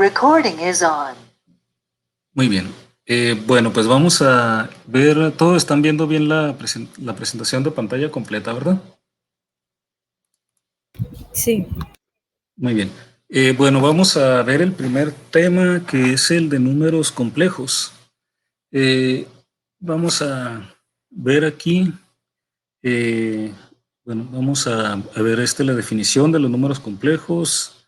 Recording is on. Muy bien. Bueno, pues vamos a ver, todos están viendo bien la presentación de pantalla completa, ¿verdad? Sí. Muy bien. Bueno, vamos a ver el primer tema, que es el de números complejos. Vamos a ver aquí, bueno, vamos a ver la definición de los números complejos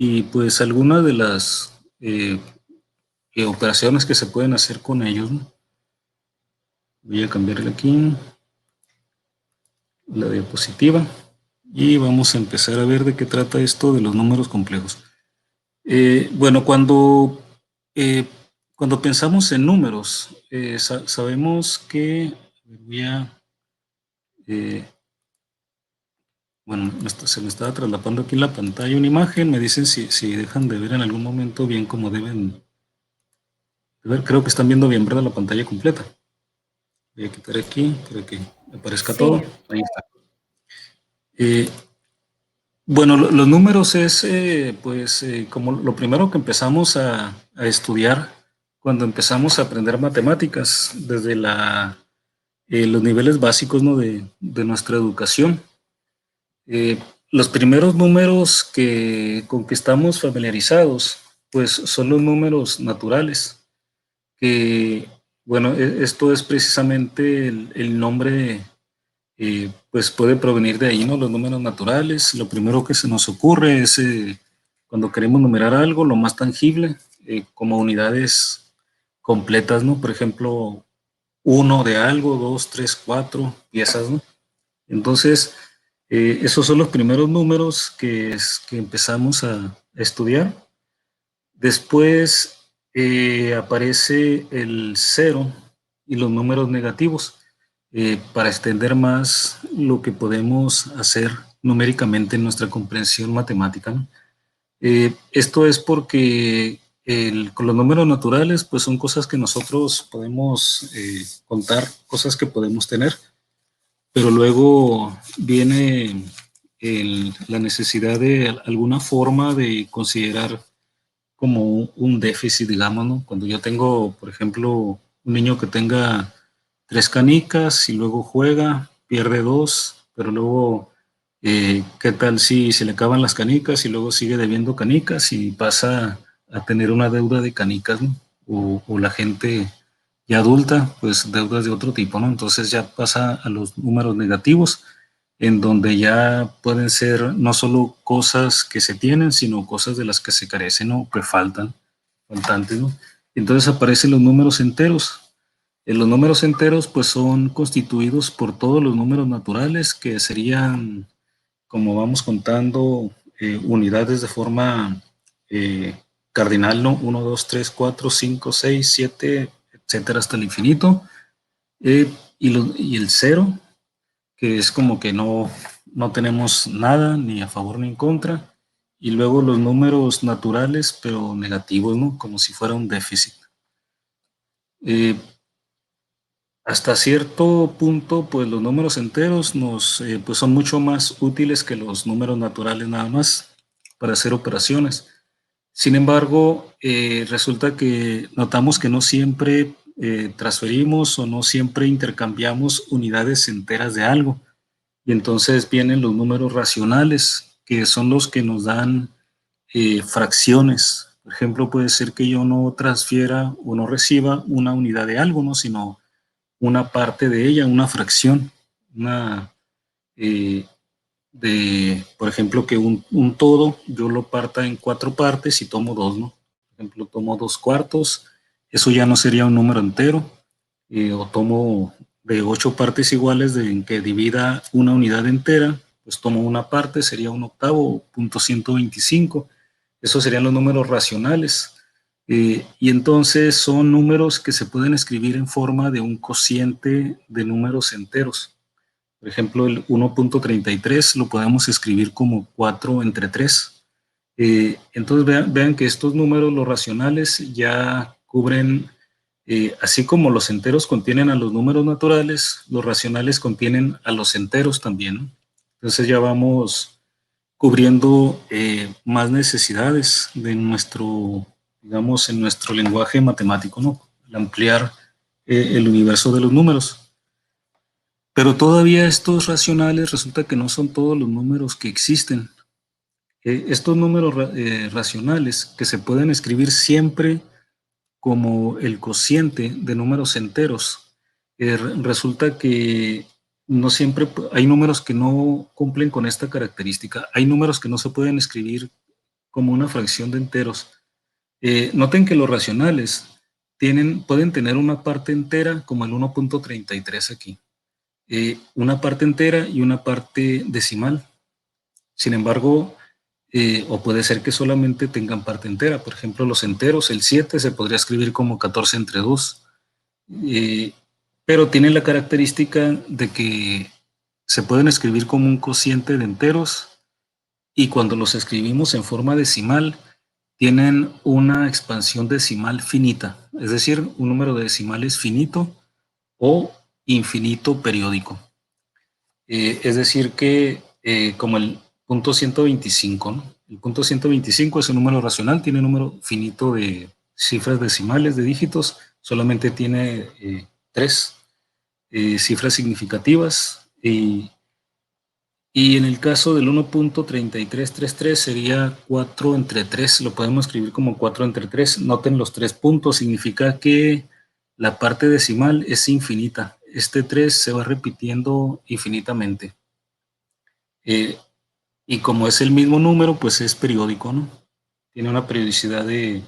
y pues algunas de las operaciones que se pueden hacer con ellos, ¿no? Voy a cambiarle aquí la diapositiva y vamos a empezar a ver de qué trata esto de los números complejos. Bueno, cuando pensamos en números, sabemos que, bueno, se me estaba traslapando aquí en la pantalla una imagen, me dicen si dejan de ver en algún momento bien como deben de ver. Creo que están viendo bien, ¿verdad? La pantalla completa. Voy a quitar aquí para que aparezca todo. Ahí está. Bueno, los números es como lo primero que empezamos a estudiar cuando empezamos a aprender matemáticas desde los niveles básicos, ¿no? de nuestra educación. Los primeros números con que estamos familiarizados pues son los números naturales, que bueno, esto es precisamente el nombre. Pues puede provenir de ahí, ¿no? Los números naturales. Lo primero que se nos ocurre es cuando queremos numerar algo, lo más tangible, como unidades completas, ¿no? Por ejemplo, uno de algo, dos, tres, cuatro piezas, ¿no? Entonces, esos son los primeros números que empezamos a estudiar. Después aparece el cero y los números negativos. Para extender más lo que podemos hacer numéricamente en nuestra comprensión matemática, ¿no? Esto es porque con los números naturales pues son cosas que nosotros podemos contar, cosas que podemos tener, pero luego viene la necesidad de alguna forma de considerar como un déficit, digamos, ¿no? Cuando yo tengo, por ejemplo, un niño que tenga 3 canicas y luego juega, pierde 2, pero luego, ¿qué tal si se le acaban las canicas y luego sigue debiendo canicas y pasa a tener una deuda de canicas, ¿no? O la gente ya adulta, pues deudas de otro tipo, ¿no? Entonces ya pasa a los números negativos, en donde ya pueden ser no solo cosas que se tienen, sino cosas de las que se carecen o que faltantes, ¿no? Entonces aparecen los números enteros. Los números enteros pues son constituidos por todos los números naturales, que serían, como vamos contando, unidades de forma cardinal, ¿no? 1, 2, 3, 4, 5, 6, 7, etcétera, hasta el infinito. Y el cero, que es como que no tenemos nada, ni a favor ni en contra. Y luego los números naturales, pero negativos, ¿no? Como si fuera un déficit. Hasta cierto punto, pues los números enteros pues son mucho más útiles que los números naturales nada más para hacer operaciones. Sin embargo, resulta que notamos que no siempre transferimos o no siempre intercambiamos unidades enteras de algo. Y entonces vienen los números racionales, que son los que nos dan fracciones. Por ejemplo, puede ser que yo no transfiera o no reciba una unidad de algo, ¿no? Sino una parte de ella, una fracción, eh, por ejemplo, que un todo yo lo parta en 4 partes y tomo 2, ¿no? Por ejemplo, tomo 2 cuartos, eso ya no sería un número entero, o tomo de 8 partes iguales en que divida una unidad entera, pues tomo una parte, sería un octavo, punto 125. Esos serían los números racionales. Y entonces son números que se pueden escribir en forma de un cociente de números enteros. Por ejemplo, el 1.33 lo podemos escribir como 4 entre 3. Entonces vean que estos números, los racionales, ya cubren, así como los enteros contienen a los números naturales, los racionales contienen a los enteros también, ¿no? Entonces ya vamos cubriendo más necesidades de nuestro, digamos, en nuestro lenguaje matemático, ¿no? Al ampliar el universo de los números. Pero todavía estos racionales resulta que no son todos los números que existen. Estos números racionales que se pueden escribir siempre como el cociente de números enteros, resulta que no siempre hay números que no cumplen con esta característica. Hay números que no se pueden escribir como una fracción de enteros. Noten que los racionales pueden tener una parte entera como el 1.33 aquí, una parte entera y una parte decimal. Sin embargo, o puede ser que solamente tengan parte entera. Por ejemplo, los enteros, el 7 se podría escribir como 14 entre 2, pero tienen la característica de que se pueden escribir como un cociente de enteros y cuando los escribimos en forma decimal, tienen una expansión decimal finita, es decir, un número de decimales finito o infinito periódico. Es decir que como el punto 125, ¿no? El punto 125 es un número racional, tiene un número finito de cifras decimales, de dígitos, solamente tiene tres cifras significativas y en el caso del 1.3333 sería 4 entre 3, lo podemos escribir como 4 entre 3. Noten los 3 puntos, significa que la parte decimal es infinita. Este 3 se va repitiendo infinitamente. Y como es el mismo número, pues es periódico, ¿no? Tiene una periodicidad de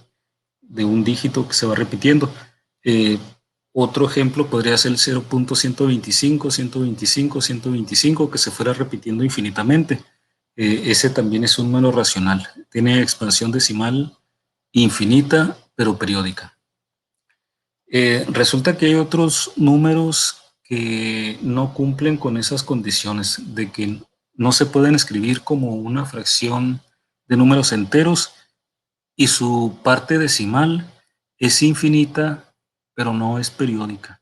un dígito que se va repitiendo. Eh, Otro ejemplo podría ser el 0.125, 125, 125, que se fuera repitiendo infinitamente. Ese también es un número racional. Tiene expansión decimal infinita, pero periódica. Resulta que hay otros números que no cumplen con esas condiciones de que no se pueden escribir como una fracción de números enteros y su parte decimal es infinita, pero no es periódica.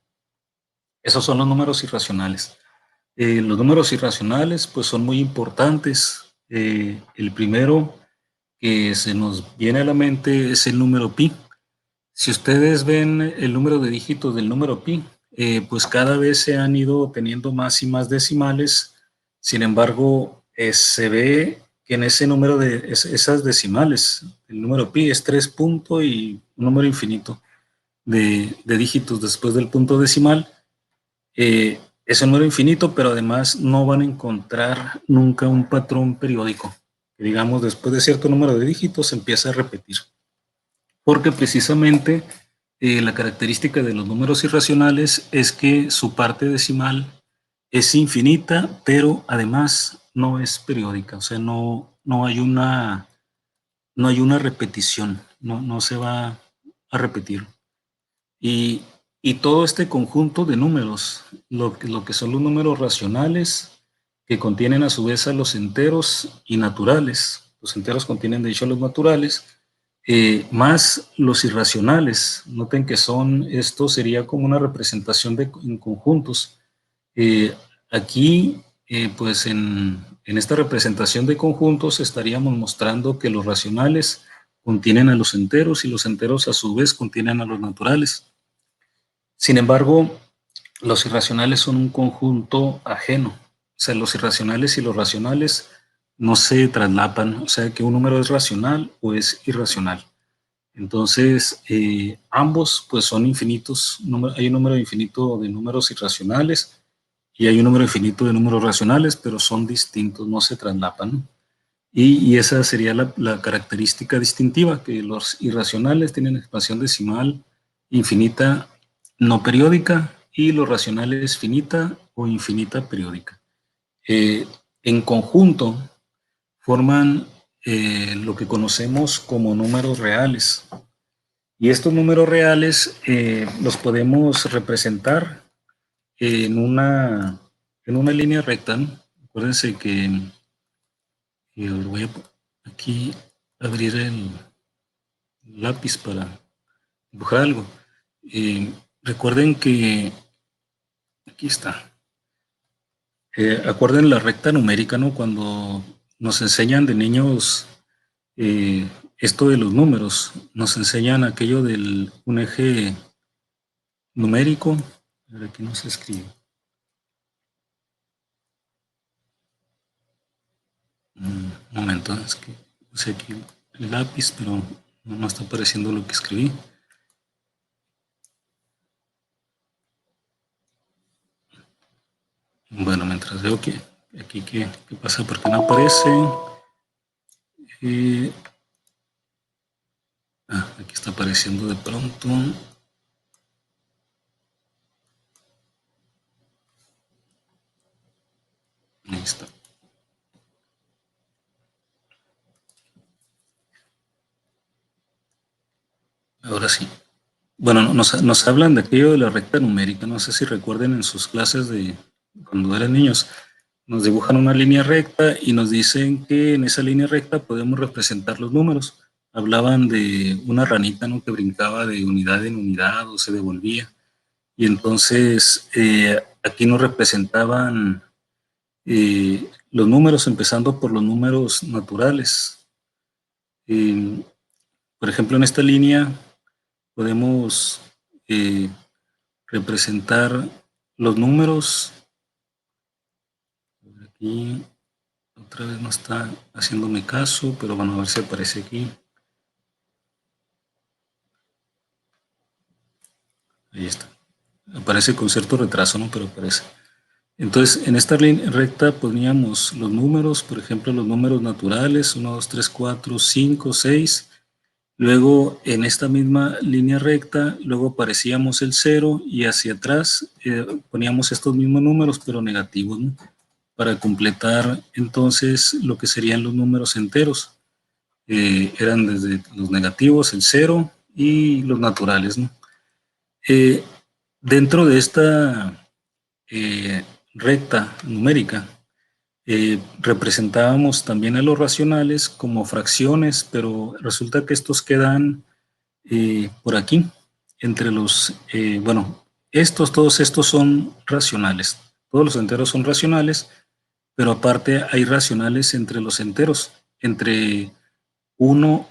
Esos son los números irracionales. Los números irracionales pues son muy importantes. El primero que se nos viene a la mente es el número pi. Si ustedes ven el número de dígitos del número pi, pues cada vez se han ido teniendo más y más decimales. Sin embargo, se ve que en ese número de esas decimales, el número pi es 3 puntos y un número infinito de dígitos después del punto decimal. Es un número infinito, pero además no van a encontrar nunca un patrón periódico. Que digamos, después de cierto número de dígitos se empieza a repetir. Porque precisamente la característica de los números irracionales es que su parte decimal es infinita, pero además no es periódica, o sea, no hay una repetición, no se va a repetir. Y, y todo este conjunto de números, lo que son los números racionales, que contienen a su vez a los enteros y naturales, los enteros contienen de hecho a los naturales, más los irracionales. Noten que esto sería como una representación en conjuntos. Eh, Aquí, pues en esta representación de conjuntos estaríamos mostrando que los racionales contienen a los enteros y los enteros a su vez contienen a los naturales. Sin embargo, los irracionales son un conjunto ajeno. O sea, los irracionales y los racionales no se traslapan. O sea, que un número es racional o es irracional. Entonces, ambos pues son infinitos. Hay un número infinito de números irracionales y hay un número infinito de números racionales, pero son distintos, no se traslapan, ¿no? Y esa sería la característica distintiva, que los irracionales tienen expansión decimal infinita no periódica y los racionales finita o infinita periódica. Eh, en conjunto forman lo que conocemos como números reales. Y estos números reales los podemos representar en en una línea recta, ¿no? Acuérdense que voy a aquí abrir el lápiz para dibujar algo. Recuerden que aquí está. Acuerden la recta numérica, ¿no? Cuando nos enseñan de niños esto de los números, nos enseñan aquello del un eje numérico. A ver, aquí no se escribe. Un momento, es que puse aquí el lápiz, pero no me está apareciendo lo que escribí. Bueno, mientras veo que aquí qué pasa, porque no aparece. Eh, aquí está apareciendo de pronto. Ahí está. Ahora sí. Bueno, nos hablan de aquello de la recta numérica. No sé si recuerden en sus clases de cuando eran niños. Nos dibujan una línea recta y nos dicen que en esa línea recta podemos representar los números. Hablaban de una ranita, ¿no?, que brincaba de unidad en unidad o se devolvía. Y entonces aquí nos representaban los números, empezando por los números naturales. Eh, por ejemplo, en esta línea podemos eh, representar los números. Aquí otra vez no está haciéndome caso, pero bueno, a ver si aparece aquí. Ahí está. Aparece con cierto retraso, ¿no? Pero aparece. Entonces, en esta línea recta poníamos los números, por ejemplo, los números naturales, 1, 2, 3, 4, 5, 6. Luego, en esta misma línea recta, luego aparecíamos el 0 y hacia atrás poníamos estos mismos números, pero negativos, ¿no?, para completar entonces lo que serían los números enteros. Eran desde los negativos, el 0 y los naturales, ¿no? Eh, Dentro de esta recta numérica, representábamos también a los racionales como fracciones, pero resulta que estos quedan por aquí, entre los, bueno, todos estos son racionales, todos los enteros son racionales, pero aparte hay racionales entre los enteros, uno,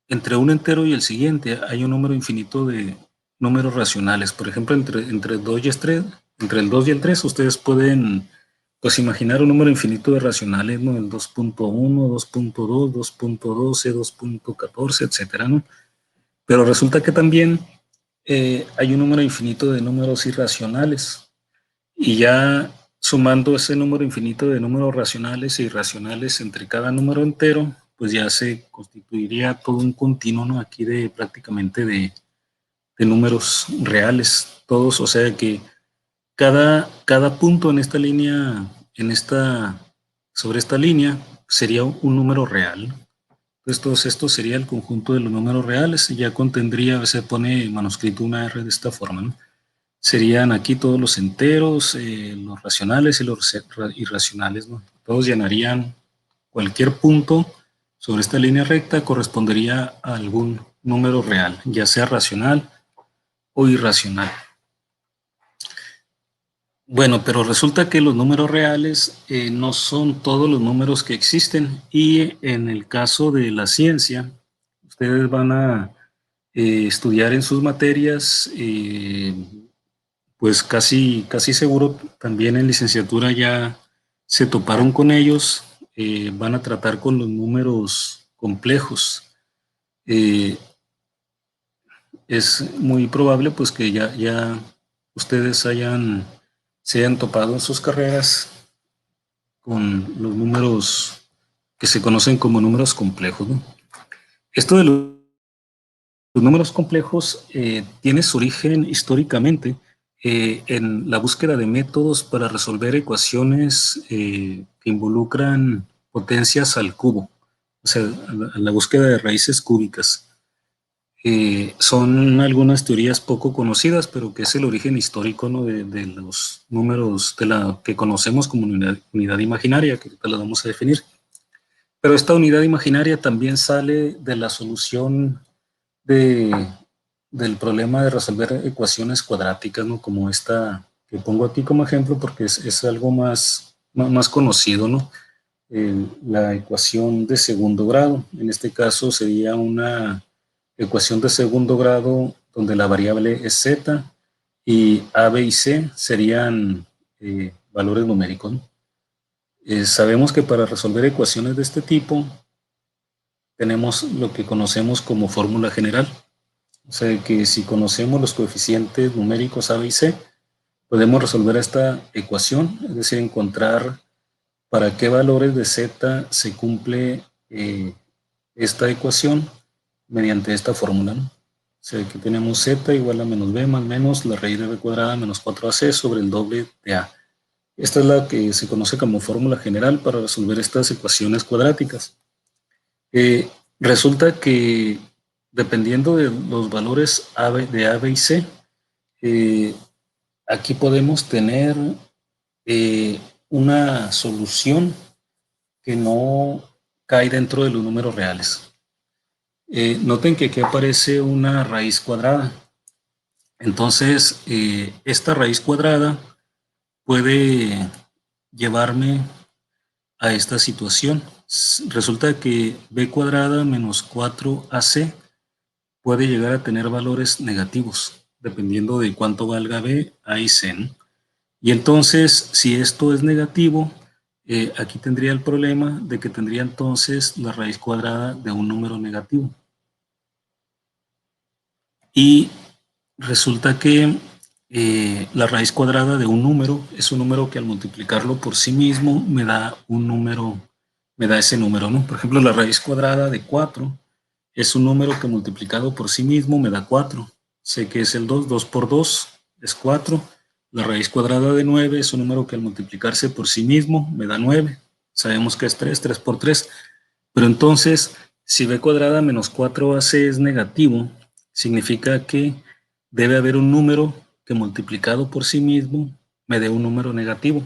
entre un entero y el siguiente hay un número infinito de números racionales. Por ejemplo, entre 2 y el 3, entre el 2 y el 3, ustedes pueden pues imaginar un número infinito de racionales, ¿no? El 2.1, 2.2, 2.12, 2.14, etcétera, ¿no? Pero resulta que también hay un número infinito de números irracionales. Y ya sumando ese número infinito de números racionales e irracionales entre cada número entero, pues ya se constituiría todo un continuo, ¿no?, aquí de prácticamente de números reales, todos, o sea que cada punto en esta línea, sobre esta línea, sería un número real. Entonces, todo esto sería el conjunto de los números reales y ya contendría, se pone manuscrito una R de esta forma, ¿no? Serían aquí todos los enteros, los racionales y los irracionales, ¿no? Todos llenarían cualquier punto sobre esta línea recta, correspondería a algún número real, ya sea racional o irracional. Bueno, pero resulta que los números reales no son todos los números que existen, y en el caso de la ciencia, ustedes van a estudiar en sus materias, pues casi seguro también en licenciatura ya se toparon con ellos, van a tratar con los números complejos. Eh, es muy probable pues que ya ustedes se hayan topado en sus carreras con los números que se conocen como números complejos, ¿no? Esto de los números complejos tiene su origen históricamente en la búsqueda de métodos para resolver ecuaciones que involucran potencias al cubo, o sea, la búsqueda de raíces cúbicas. Son algunas teorías poco conocidas, pero que es el origen histórico, ¿no?, de los números de la que conocemos como unidad imaginaria, que ahorita la vamos a definir. Pero esta unidad imaginaria también sale de la solución de, del problema de resolver ecuaciones cuadráticas, ¿no?, como esta que pongo aquí como ejemplo porque es algo más conocido, ¿no? la ecuación de segundo grado. En este caso sería una ecuación de segundo grado donde la variable es z y a, b y c serían valores numéricos, ¿no? Sabemos que para resolver ecuaciones de este tipo tenemos lo que conocemos como fórmula general. O sea que si conocemos los coeficientes numéricos a, b y c, podemos resolver esta ecuación, es decir, encontrar para qué valores de z se cumple esta ecuación mediante esta fórmula, ¿no? O sea, que tenemos z igual a menos b más menos la raíz de b cuadrada menos 4ac sobre el doble de a. Esta es la que se conoce como fórmula general para resolver estas ecuaciones cuadráticas. Resulta que dependiendo de los valores de a, b y c, aquí podemos tener una solución que no cae dentro de los números reales. Noten que aquí aparece una raíz cuadrada. Entonces, esta raíz cuadrada puede llevarme a esta situación. Resulta que b cuadrada menos 4ac puede llegar a tener valores negativos, dependiendo de cuánto valga b, a y c, ¿no? Y entonces, si esto es negativo, aquí tendría el problema de que tendría entonces la raíz cuadrada de un número negativo. Y resulta que la raíz cuadrada de un número es un número que al multiplicarlo por sí mismo me da un número, me da ese número, ¿no? Por ejemplo, la raíz cuadrada de 4 es un número que multiplicado por sí mismo me da 4. Sé que es el 2, 2 por 2 es 4. La raíz cuadrada de 9 es un número que al multiplicarse por sí mismo me da 9. Sabemos que es 3, 3 por 3. Pero entonces, si b cuadrada menos 4ac es negativo, significa que debe haber un número que multiplicado por sí mismo me dé un número negativo.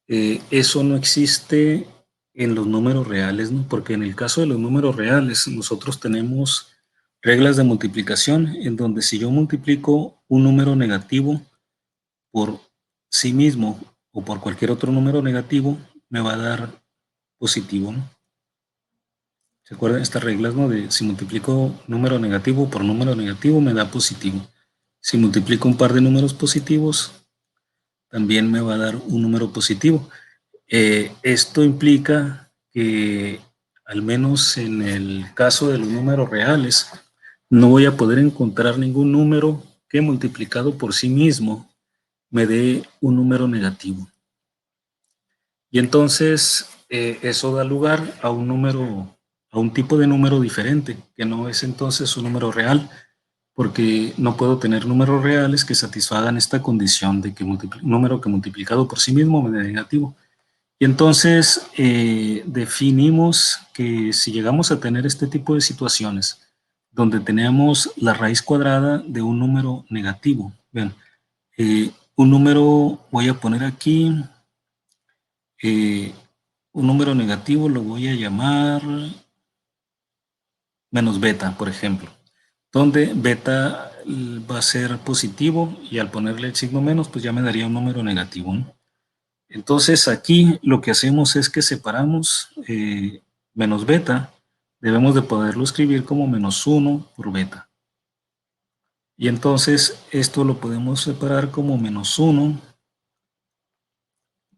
Eso no existe en los números reales, ¿no? Porque en el caso de los números reales nosotros tenemos reglas de multiplicación en donde si yo multiplico un número negativo por sí mismo o por cualquier otro número negativo, me va a dar positivo, ¿no? ¿Se acuerdan estas reglas, no? De si multiplico número negativo por número negativo me da positivo. Si multiplico un par de números positivos, también me va a dar un número positivo. Esto implica que, al menos en el caso de los números reales, no voy a poder encontrar ningún número que multiplicado por sí mismo me dé un número negativo. Y entonces eso da lugar a un número, a un tipo de número diferente, que no es entonces un número real, porque no puedo tener números reales que satisfagan esta condición de que un número que multiplicado por sí mismo me dé negativo. Y entonces definimos que si llegamos a tener este tipo de situaciones, donde tenemos la raíz cuadrada de un número negativo, vean, un número, voy a poner aquí, un número negativo lo voy a llamar menos beta, por ejemplo, donde beta va a ser positivo y al ponerle el signo menos, pues ya me daría un número negativo, ¿no? Entonces aquí lo que hacemos es que separamos menos beta, debemos de poderlo escribir como menos 1 por beta. Y entonces esto lo podemos separar como menos 1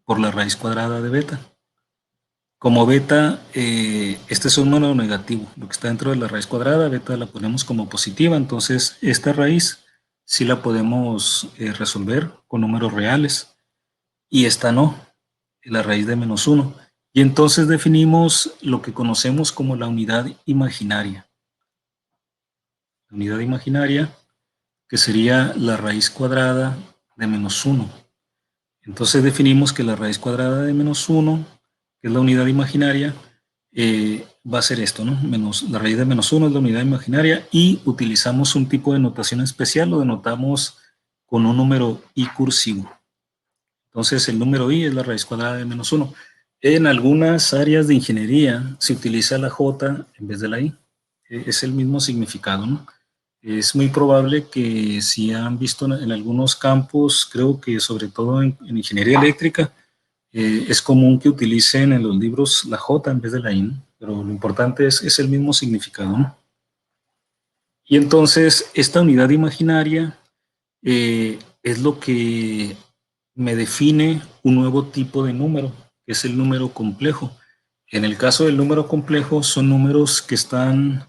por la raíz cuadrada de beta. Como beta, este es un número negativo, lo que está dentro de la raíz cuadrada, beta la ponemos como positiva, entonces esta raíz sí la podemos resolver con números reales y esta no, la raíz de menos 1. Y entonces definimos lo que conocemos como la unidad imaginaria. La unidad imaginaria que sería la raíz cuadrada de menos 1. Entonces definimos que la raíz cuadrada de menos 1, que es la unidad imaginaria, va a ser esto, ¿no? La raíz de menos 1 es la unidad imaginaria y utilizamos un tipo de notación especial, lo denotamos con un número i cursivo. Entonces el número i es la raíz cuadrada de menos 1. En algunas áreas de ingeniería se utiliza la j en vez de la i. Es el mismo significado, ¿no? Es muy probable que si han visto en algunos campos, creo que sobre todo en ingeniería eléctrica, Es común que utilicen en los libros la J en vez de la I, ¿no? Pero lo importante es el mismo significado, ¿no? Y entonces esta unidad imaginaria es lo que me define un nuevo tipo de número, que es el número complejo. En el caso del número complejo son números que están,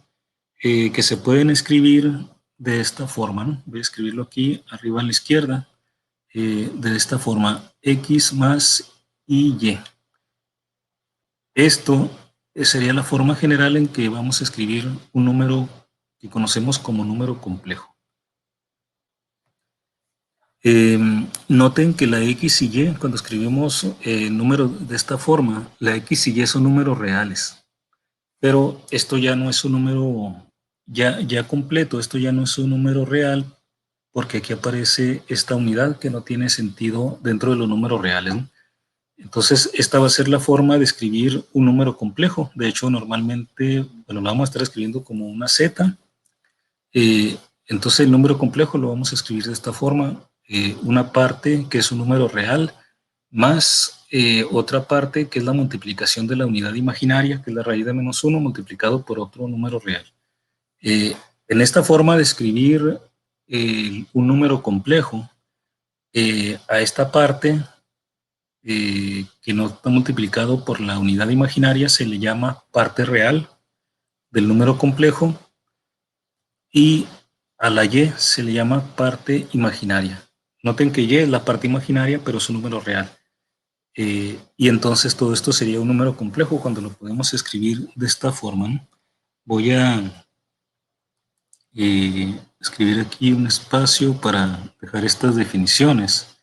que se pueden escribir de esta forma, ¿no? Voy a escribirlo aquí arriba a la izquierda, de esta forma, x más y. Esto sería la forma general en que vamos a escribir un número que conocemos como número complejo. Noten que la X y Y, cuando escribimos números de esta forma, la X y Y son números reales. Pero esto ya no es un número ya completo, esto ya no es un número real, porque aquí aparece esta unidad que no tiene sentido dentro de los números reales, ¿no? Entonces, esta va a ser la forma de escribir un número complejo. De hecho, normalmente, bueno, lo vamos a estar escribiendo como una Z. Eh, entonces, el número complejo lo vamos a escribir de esta forma. Una parte que es un número real, más otra parte que es la multiplicación de la unidad imaginaria, que es la raíz de -1 multiplicado por otro número real. Eh, en esta forma de escribir un número complejo, a esta parte que no está multiplicado por la unidad imaginaria se le llama parte real del número complejo, y a la y se le llama parte imaginaria. Noten que y es la parte imaginaria, pero es un número real. Y entonces todo esto sería un número complejo cuando lo podemos escribir de esta forma, ¿no? Voy a escribir aquí un espacio para dejar estas definiciones.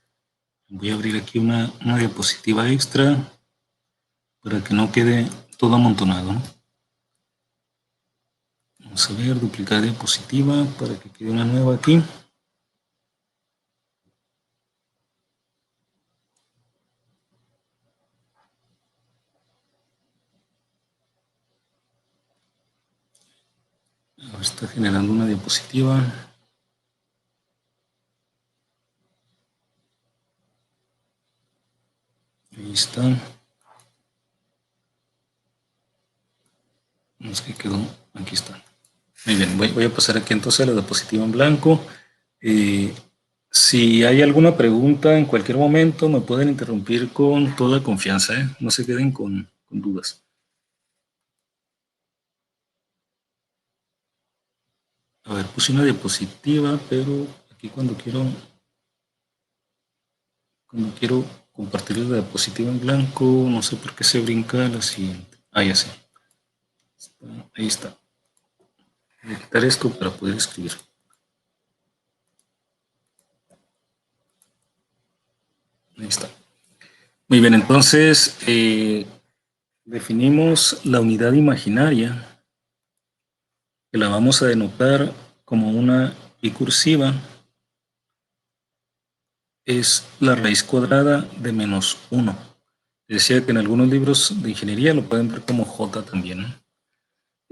Voy a abrir aquí una diapositiva extra para que no quede todo amontonado, ¿no? Vamos a ver, duplicar diapositiva para que quede una nueva aquí. Ahora está generando una diapositiva. Ahí está. No es que quedó. Aquí está. Muy bien, voy a pasar aquí entonces a la diapositiva en blanco. Si hay alguna pregunta en cualquier momento, me pueden interrumpir con toda confianza, ¿eh? No se queden con dudas. A ver, puse una diapositiva, pero aquí cuando quiero compartir la diapositiva en blanco, no sé por qué se brinca la siguiente. Ah, ya sé. Ahí está. Voy a quitar esto para poder escribir. Ahí está. Muy bien, entonces definimos la unidad imaginaria, que la vamos a denotar como una y cursiva, es la raíz cuadrada de -1. Decía que en algunos libros de ingeniería lo pueden ver como J también, ¿no?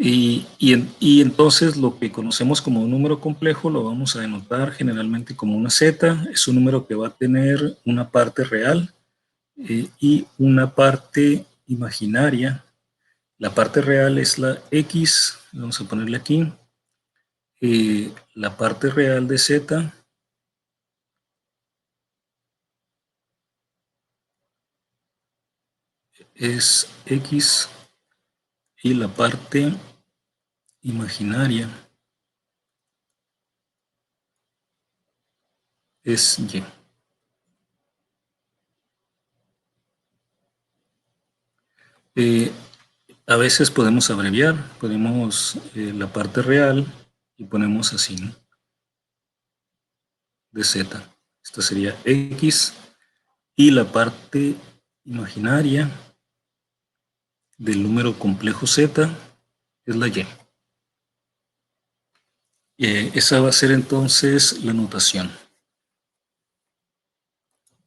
Y entonces lo que conocemos como un número complejo lo vamos a denotar generalmente como una Z. Es un número que va a tener una parte real y una parte imaginaria. La parte real es la X, vamos a ponerle aquí. La parte real de Z es X y la parte imaginaria es Y. Eh, a veces podemos abreviar, ponemos la parte real y ponemos así, ¿no? De Z. Esta sería X y la parte imaginaria del número complejo Z es la Y. Esa va a ser entonces la notación.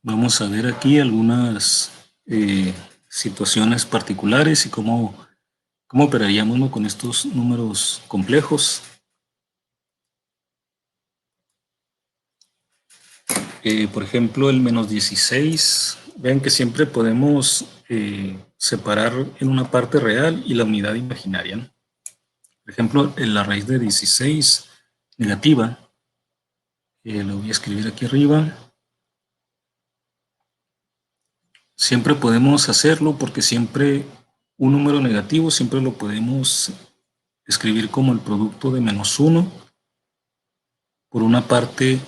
Vamos a ver aquí algunas situaciones particulares y cómo operaríamos, ¿no?, con estos números complejos. Por ejemplo, el -16 Vean que siempre podemos separar en una parte real y la unidad imaginaria, ¿no? Por ejemplo, en la raíz de 16 negativa, lo voy a escribir aquí arriba. Siempre podemos hacerlo porque siempre un número negativo siempre lo podemos escribir como el producto de -1 por una parte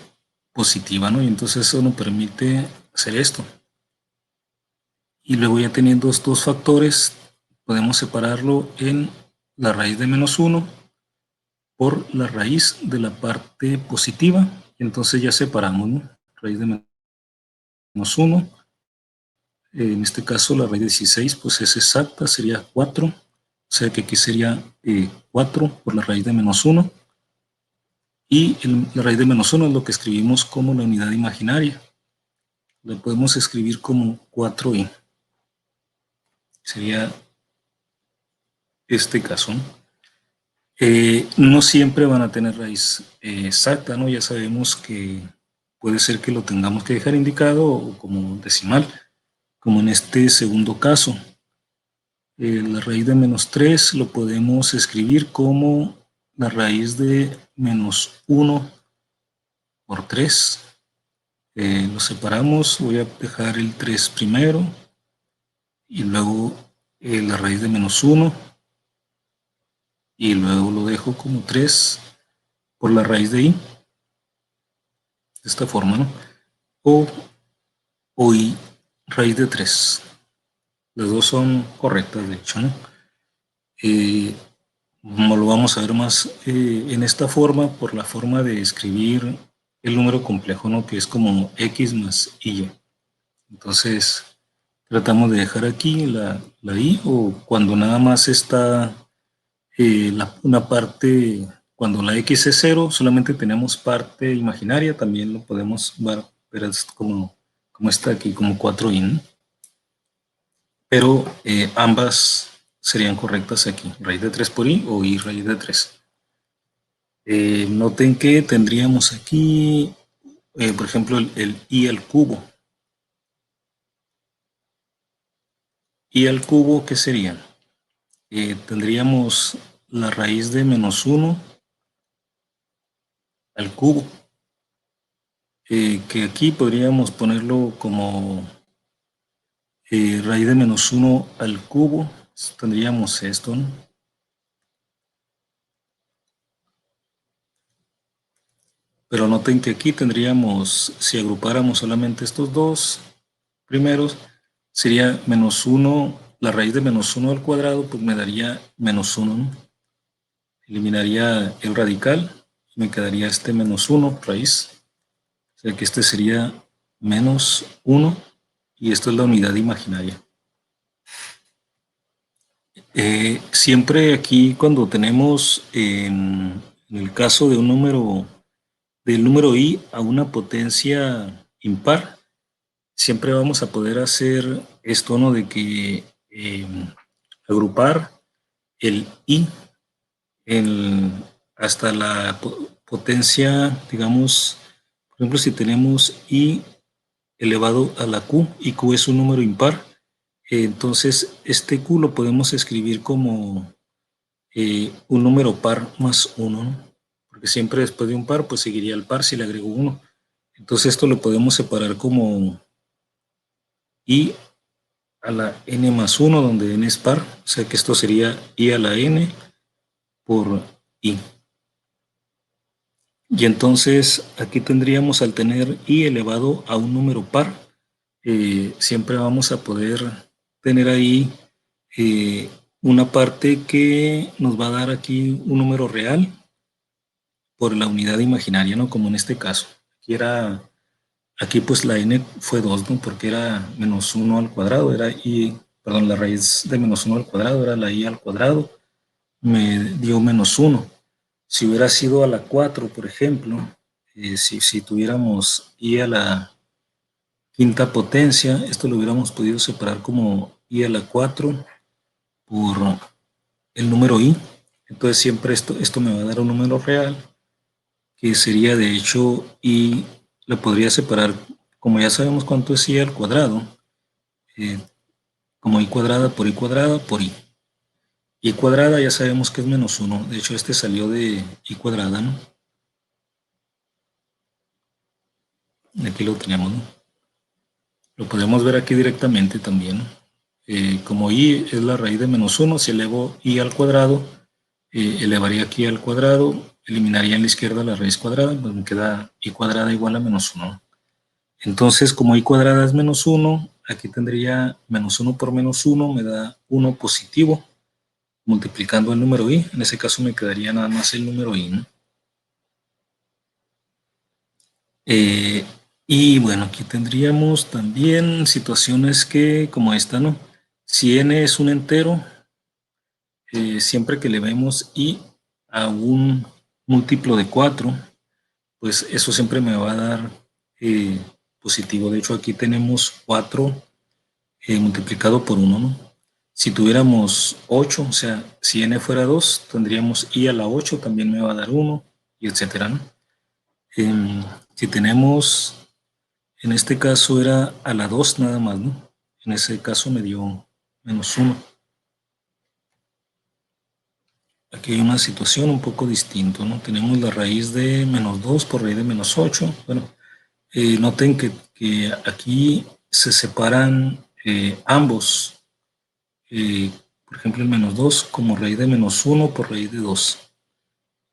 positiva, ¿no? Y entonces eso nos permite hacer esto. Y luego ya teniendo estos factores, podemos separarlo en la raíz de -1 por la raíz de la parte positiva. Y entonces ya separamos, ¿no? Raíz de -1. En este caso la raíz de 16 pues es exacta, sería 4. O sea que aquí sería 4 por la raíz de -1. Y la raíz de -1 es lo que escribimos como la unidad imaginaria. La podemos escribir como 4i. Sería este caso, ¿no? No siempre van a tener raíz exacta, ¿no? Ya sabemos que puede ser que lo tengamos que dejar indicado o como decimal, como en este segundo caso. La raíz de -3 lo podemos escribir como la raíz de -1 por 3. Lo separamos, voy a dejar el 3 primero y luego la raíz de -1 y luego lo dejo como 3 por la raíz de i, de esta forma, ¿no? O i raíz de 3. Las dos son correctas, de hecho, ¿no? Lo vamos a ver más en esta forma por la forma de escribir el número complejo, ¿no? Que es como x más y. Entonces, tratamos de dejar aquí la i, o cuando nada más está una parte, cuando la x es 0, solamente tenemos parte imaginaria, también lo podemos ver como está aquí, como 4i, ¿no? Pero ambas serían correctas aquí, raíz de 3 por i o i raíz de 3. Noten que tendríamos aquí, por ejemplo, el i al cubo. I al cubo, ¿qué sería? Tendríamos la raíz de -1 al cubo, que aquí podríamos ponerlo como raíz de -1 al cubo. Tendríamos esto, ¿no? Pero noten que aquí tendríamos, si agrupáramos solamente estos dos primeros, sería -1, la raíz de -1 al cuadrado, pues me daría -1, ¿no? Eliminaría el radical y me quedaría este -1 raíz. O sea que este sería -1 y esto es la unidad imaginaria. Siempre aquí cuando tenemos en el caso de un número, del número i a una potencia impar, siempre vamos a poder hacer esto, ¿no? De que agrupar el i hasta la potencia, digamos, por ejemplo, si tenemos i elevado a la q y q es un número impar, entonces este q lo podemos escribir como un número par más 1, ¿no? Porque siempre después de un par, pues seguiría el par si le agrego 1. Entonces esto lo podemos separar como i a la n más 1, donde n es par, o sea que esto sería i a la n por i. Y entonces aquí tendríamos, al tener i elevado a un número par, siempre vamos a poder tener ahí una parte que nos va a dar aquí un número real por la unidad imaginaria, ¿no? Como en este caso. Aquí pues la n fue 2, ¿no? Porque era -1 al cuadrado, era i, perdón, la raíz de -1 al cuadrado era la i al cuadrado, me dio -1. Si hubiera sido a la 4, por ejemplo, si tuviéramos i a la quinta potencia, esto lo hubiéramos podido separar como i a la 4 por el número i. Entonces siempre esto me va a dar un número real, que sería de hecho i, lo podría separar, como ya sabemos cuánto es i al cuadrado, eh, como I cuadrada por I. I cuadrada ya sabemos que es menos 1. De hecho, este salió de I cuadrada, ¿no? Aquí lo tenemos, ¿no? Lo podemos ver aquí directamente también, ¿no? Como I es la raíz de menos 1, si elevo I al cuadrado, elevaría aquí al cuadrado, eliminaría en la izquierda la raíz cuadrada, pues me queda I cuadrada igual a menos 1. Entonces, como I cuadrada es menos 1, aquí tendría menos 1 por menos 1, me da 1 positivo, multiplicando el número I. En ese caso me quedaría nada más el número I, ¿no? Y bueno, aquí tendríamos también situaciones que, como esta, ¿no? Si n es un entero, siempre que le vemos i a un múltiplo de 4, pues eso siempre me va a dar positivo. De hecho, aquí tenemos 4 multiplicado por 1, ¿no? Si tuviéramos 8, o sea, si n fuera 2, tendríamos i a la 8, también me va a dar 1, y etcétera, ¿no? Si tenemos, en este caso era a la 2 nada más, ¿no? En ese caso me dio menos 1. Aquí hay una situación un poco distinta, ¿no? Tenemos la raíz de menos 2 por raíz de menos 8. Bueno, noten que aquí se separan ambos. Por ejemplo, el menos 2 como raíz de menos 1 por raíz de 2.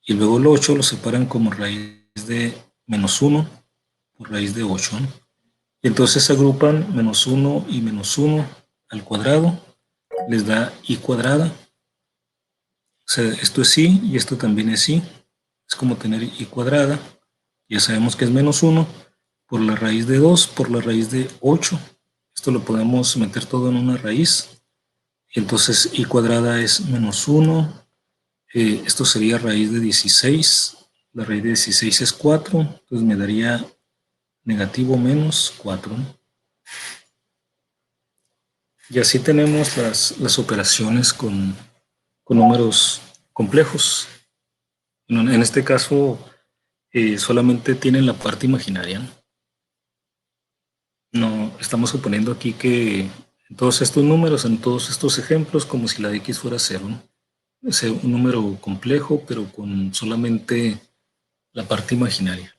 Y luego el 8 lo separan como raíz de menos 1 por raíz de 8, ¿no? Y entonces se agrupan menos 1 y menos 1 al cuadrado. Les da i cuadrada. O sea, esto es i y esto también es i. Es como tener i cuadrada. Ya sabemos que es menos 1 por la raíz de 2 por la raíz de 8. Esto lo podemos meter todo en una raíz. Entonces i cuadrada es menos 1. Esto sería raíz de 16. La raíz de 16 es 4. Entonces me daría negativo menos 4, ¿no? Y así tenemos las operaciones con números complejos. En este caso, solamente tienen la parte imaginaria, ¿no? No, estamos suponiendo aquí que en todos estos números, en todos estos ejemplos, como si la de x fuera cero, ¿no? Es un número complejo, pero con solamente la parte imaginaria.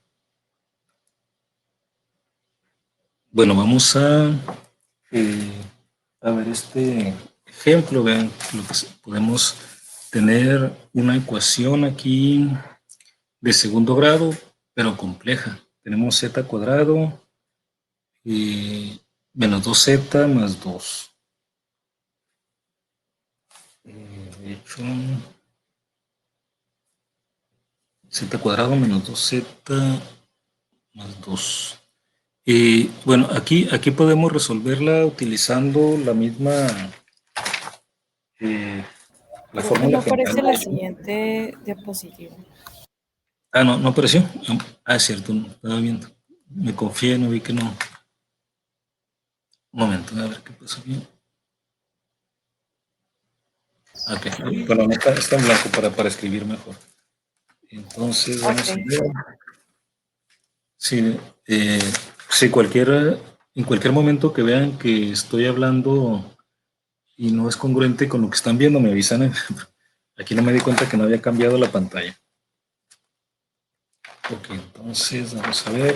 Bueno, vamos a ver este ejemplo. Vean lo que podemos tener una ecuación aquí de segundo grado, pero compleja. Tenemos z cuadrado y menos 2z más 2. De hecho, z cuadrado menos 2z más 2. Y bueno, aquí podemos resolverla utilizando la misma, eh, la Creo que fórmula no general. aparece la siguiente diapositiva. Ah, no, no apareció. Ah, es cierto, no, estaba viendo. Me confié, no vi que no. Un momento, a ver qué pasó aquí. Ok, bueno, no está en blanco para escribir mejor. Entonces, vamos a Ok. ver. Sí, si en cualquier momento que vean que estoy hablando y no es congruente con lo que están viendo, me avisan. Aquí no me di cuenta que no había cambiado la pantalla. Ok, entonces vamos a ver.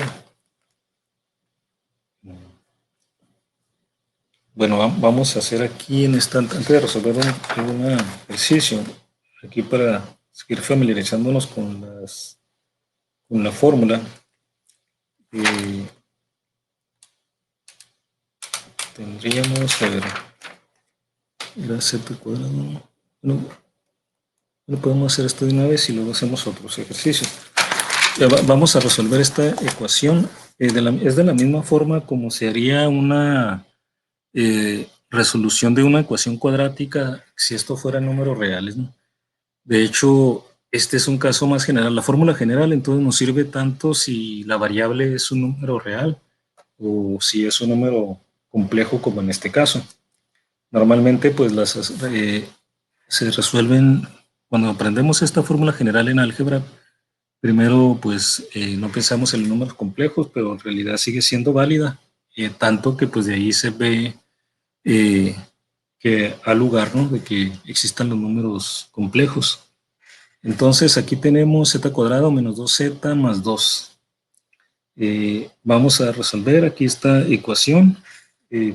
Bueno, vamos a hacer aquí en esta, antes de resolver un ejercicio, aquí para seguir familiarizándonos con la fórmula. Tendríamos, a ver, era z cuadrado. Bueno, podemos hacer esto de una vez y luego hacemos otros ejercicios. Vamos a resolver esta ecuación. Es de la misma forma como se haría una resolución de una ecuación cuadrática si esto fuera números reales, ¿no? De hecho, este es un caso más general. La fórmula general entonces nos sirve tanto si la variable es un número real o si es un número complejo como en este caso. Normalmente pues se resuelven, cuando aprendemos esta fórmula general en álgebra, primero pues no pensamos en números complejos, pero en realidad sigue siendo válida, tanto que pues de ahí se ve que al lugar, ¿no?, de que existan los números complejos. Entonces aquí tenemos z cuadrado menos 2z más 2. Vamos a resolver aquí esta ecuación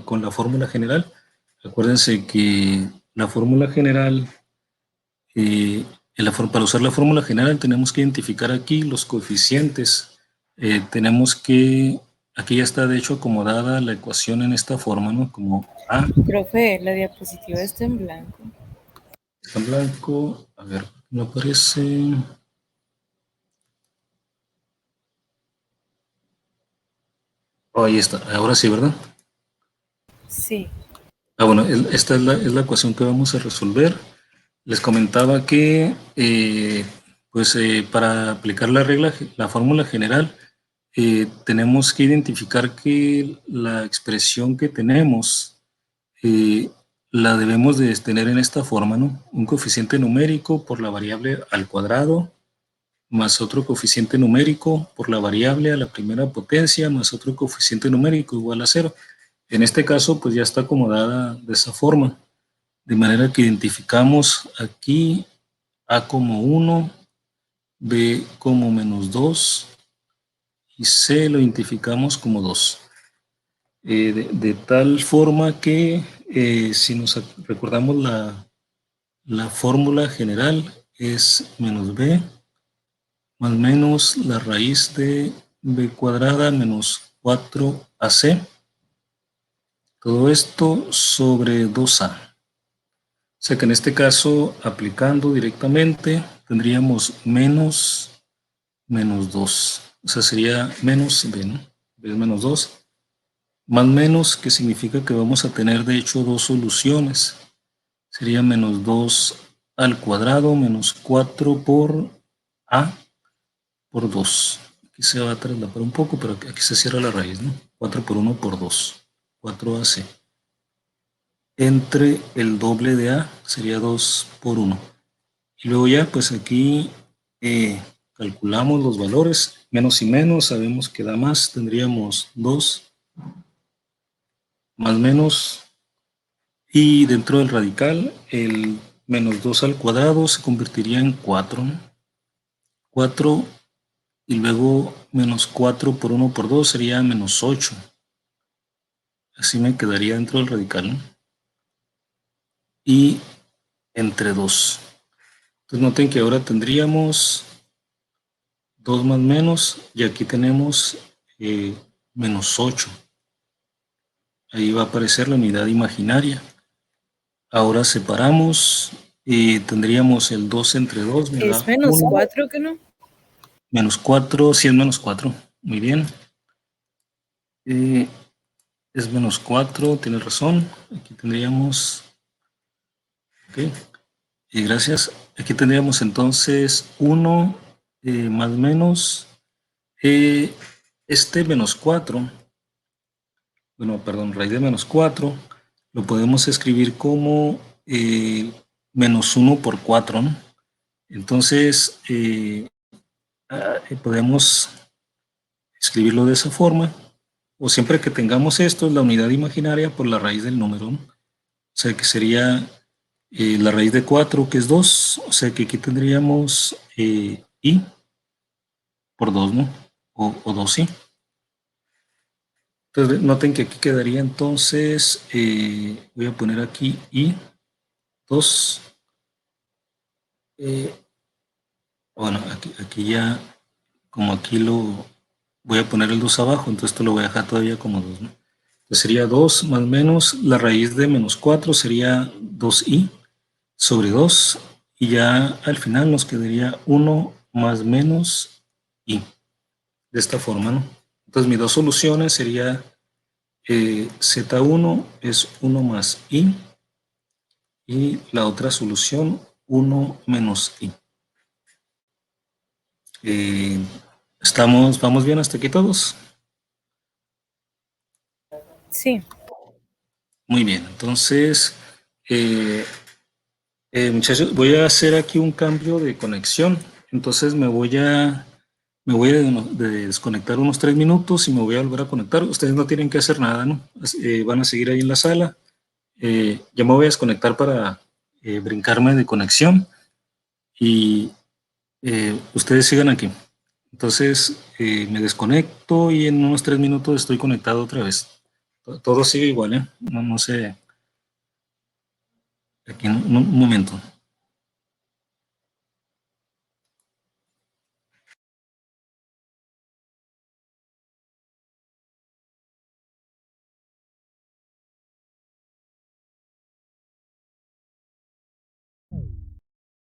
con la fórmula general. Acuérdense que la fórmula general, para usar la fórmula general tenemos que identificar aquí los coeficientes. Tenemos que, aquí ya está de hecho acomodada la ecuación en esta forma, ¿no?, como A. Profe, la diapositiva está en blanco. Está en blanco, a ver, no aparece. Oh, ahí está, ahora sí, ¿verdad? Sí. Bueno, esta es la ecuación que vamos a resolver. Les comentaba que para aplicar la fórmula general, tenemos que identificar que la expresión que tenemos la debemos de tener en esta forma, ¿no? Un coeficiente numérico por la variable al cuadrado, más otro coeficiente numérico por la variable a la primera potencia, más otro coeficiente numérico igual a 0. En este caso, pues ya está acomodada de esa forma, de manera que identificamos aquí A como 1, B como menos 2 y C lo identificamos como 2. De tal forma que si nos recordamos la fórmula general es menos B más menos la raíz de B cuadrada menos 4AC. Todo esto sobre 2A. O sea que en este caso, aplicando directamente, tendríamos menos 2. O sea, sería menos B, ¿no? B es menos 2. Más menos, que significa que vamos a tener de hecho dos soluciones. Sería menos 2 al cuadrado menos 4 por A por 2. Aquí se va a traslapar un poco, pero aquí se cierra la raíz, ¿no? 4 por 1 por 2. 4AC. Entre el doble de A sería 2 por 1. Y luego ya, pues aquí calculamos los valores, menos y menos, sabemos que da más, tendríamos 2 más menos, y dentro del radical, el menos 2 al cuadrado se convertiría en 4, ¿no? 4, y luego menos 4 por 1 por 2 sería menos 8. Así me quedaría dentro del radical, ¿no? Y entre 2. Entonces noten que ahora tendríamos 2 más menos, y aquí tenemos menos 8. Ahí va a aparecer la unidad imaginaria. Ahora separamos y tendríamos el 2 entre 2, me Es da menos 1. 4, ¿que no? Menos 4, sí es menos 4. Muy bien. Es menos 4, tiene razón. Aquí tendríamos... Ok, y gracias. Aquí tendríamos entonces 1 más menos este menos 4. Bueno, perdón, raíz de menos 4 lo podemos escribir como menos 1 por 4, ¿no? Entonces, podemos escribirlo de esa forma, o siempre que tengamos esto, la unidad imaginaria por la raíz del número, ¿no? O sea que sería la raíz de 4, que es 2, o sea que aquí tendríamos i por 2, ¿no? O 2i. Entonces, noten que aquí quedaría entonces, voy a poner aquí i, 2. Bueno, aquí ya, como aquí lo voy a poner el 2 abajo, entonces esto lo voy a dejar todavía como 2, ¿no? Entonces sería 2 más menos la raíz de menos 4 sería 2i sobre 2, y ya al final nos quedaría 1 más menos i, de esta forma, ¿no? Entonces mis dos soluciones sería z1 es 1 más i, y la otra solución 1 menos i. ¿Vamos bien hasta aquí todos? Sí. Muy bien, entonces, muchachos, voy a hacer aquí un cambio de conexión. Entonces me voy a desconectar unos 3 minutos y me voy a volver a conectar. Ustedes no tienen que hacer nada, ¿no? Van a seguir ahí en la sala Ya me voy a desconectar para brincarme de conexión y ustedes sigan aquí. Entonces me desconecto y en unos 3 minutos estoy conectado otra vez. Todo sigue igual, ¿eh? No sé. Aquí un momento.